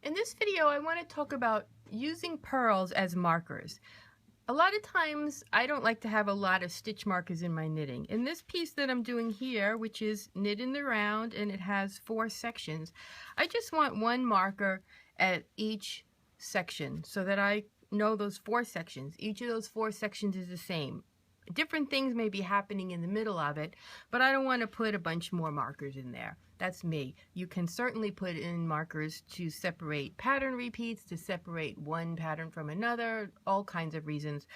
In this video, I want to talk about using purls as markers. A lot of times, I don't like to have a lot of stitch markers in my knitting. In this piece that I'm doing here, which is knit in the round and it has 4 sections, I just want one marker at each section so that I know those 4 sections. Each of those 4 sections is the same. Different things may be happening in the middle of it, but I don't want to put a bunch more markers in there. That's me. You can certainly put in markers to separate pattern repeats, to separate one pattern from another, all kinds of reasons.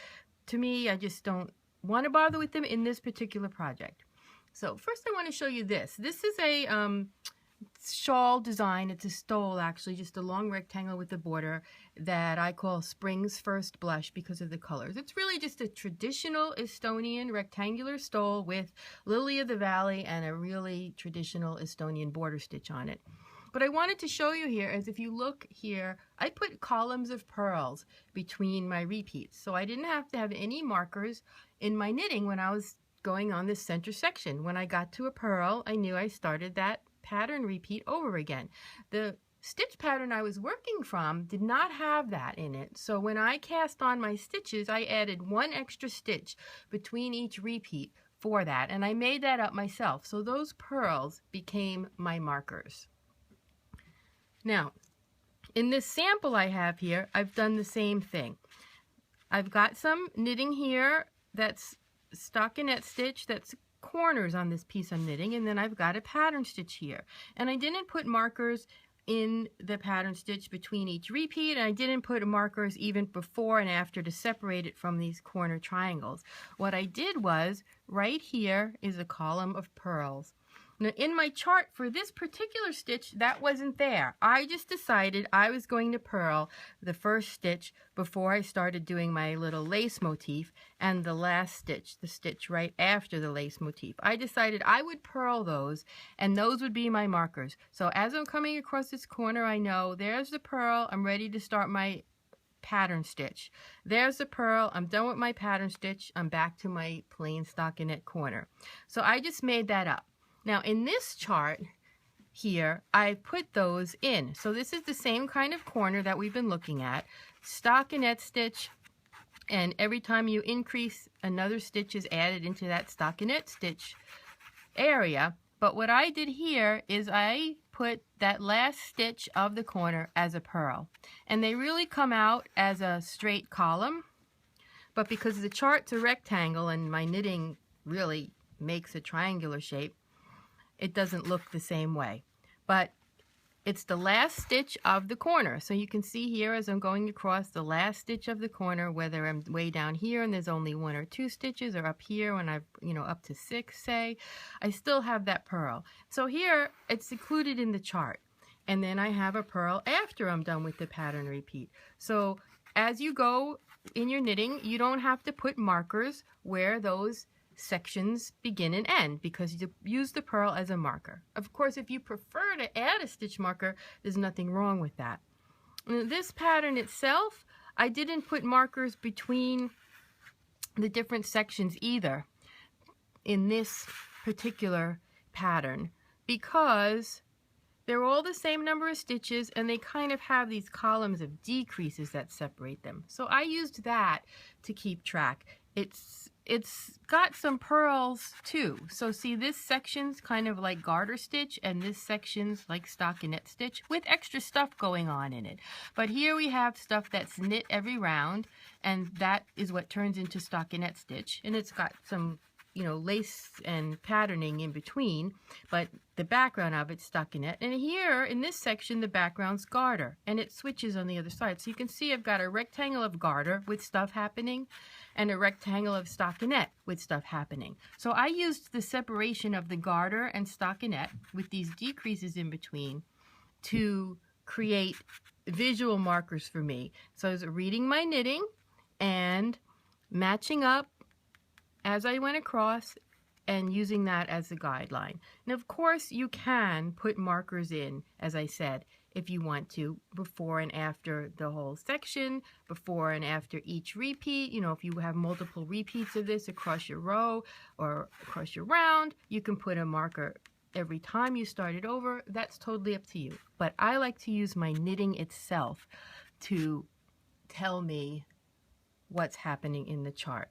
To me, I just don't want to bother with them in this particular project. So first I want to show you this. This is a shawl design. It's a stole, actually, just a long rectangle with a border that I call Spring's First Blush because of the colors. It's really just a traditional Estonian rectangular stole with lily of the valley and a really traditional Estonian border stitch on it. What I wanted to show you here is if you look here, I put columns of purls between my repeats. So I didn't have to have any markers in my knitting when I was going on this center section. When I got to a purl, I knew I started that pattern repeat over again. The stitch pattern I was working from did not have that in it, so when I cast on my stitches, I added 1 extra stitch between each repeat for that, and I made that up myself, so those purls became my markers. Now, in this sample I have here, I've done the same thing. I've got some knitting here that's stockinette stitch that's corners on this piece I'm knitting, and then I've got a pattern stitch here, and I didn't put markers in the pattern stitch between each repeat, and I didn't put markers even before and after to separate it from these corner triangles. What I did was, right here is a column of purls. Now in my chart for this particular stitch, that wasn't there. I just decided I was going to purl the first stitch before I started doing my little lace motif, and the last stitch, the stitch right after the lace motif. I decided I would purl those, and those would be my markers. So as I'm coming across this corner, I know there's the purl, I'm ready to start my pattern stitch. There's the purl, I'm done with my pattern stitch, I'm back to my plain stockinette corner. So I just made that up. Now in this chart here, I put those in. So this is the same kind of corner that we've been looking at. Stockinette stitch, and every time you increase, another stitch is added into that stockinette stitch area. But what I did here is I put that last stitch of the corner as a purl. And they really come out as a straight column. But because the chart's a rectangle and my knitting really makes a triangular shape, it doesn't look the same way. But it's the last stitch of the corner. So you can see here as I'm going across the last stitch of the corner, whether I'm way down here and there's only 1 or 2 stitches, or up here when I've, up to 6, say, I still have that purl. So here it's included in the chart. And then I have a purl after I'm done with the pattern repeat. So as you go in your knitting, you don't have to put markers where those sections begin and end, because you use the purl as a marker. Of course, if you prefer to add a stitch marker, there's nothing wrong with that. This pattern itself, I didn't put markers between the different sections either in this particular pattern, because they're all the same number of stitches and they kind of have these columns of decreases that separate them. So I used that to keep track. It's got some purls too. So see, this section's kind of like garter stitch, and this section's like stockinette stitch with extra stuff going on in it. But here we have stuff that's knit every round, and that is what turns into stockinette stitch. And it's got some, lace and patterning in between, but the background of it's stockinette. And here in this section, the background's garter, and it switches on the other side. So you can see I've got a rectangle of garter with stuff happening, and a rectangle of stockinette with stuff happening. So I used the separation of the garter and stockinette with these decreases in between to create visual markers for me. So I was reading my knitting and matching up as I went across and using that as a guideline. And of course you can put markers in, as I said, if you want to, before and after the whole section, before and after each repeat. If you have multiple repeats of this across your row or across your round, you can put a marker every time you start it over, that's totally up to you. But I like to use my knitting itself to tell me what's happening in the chart.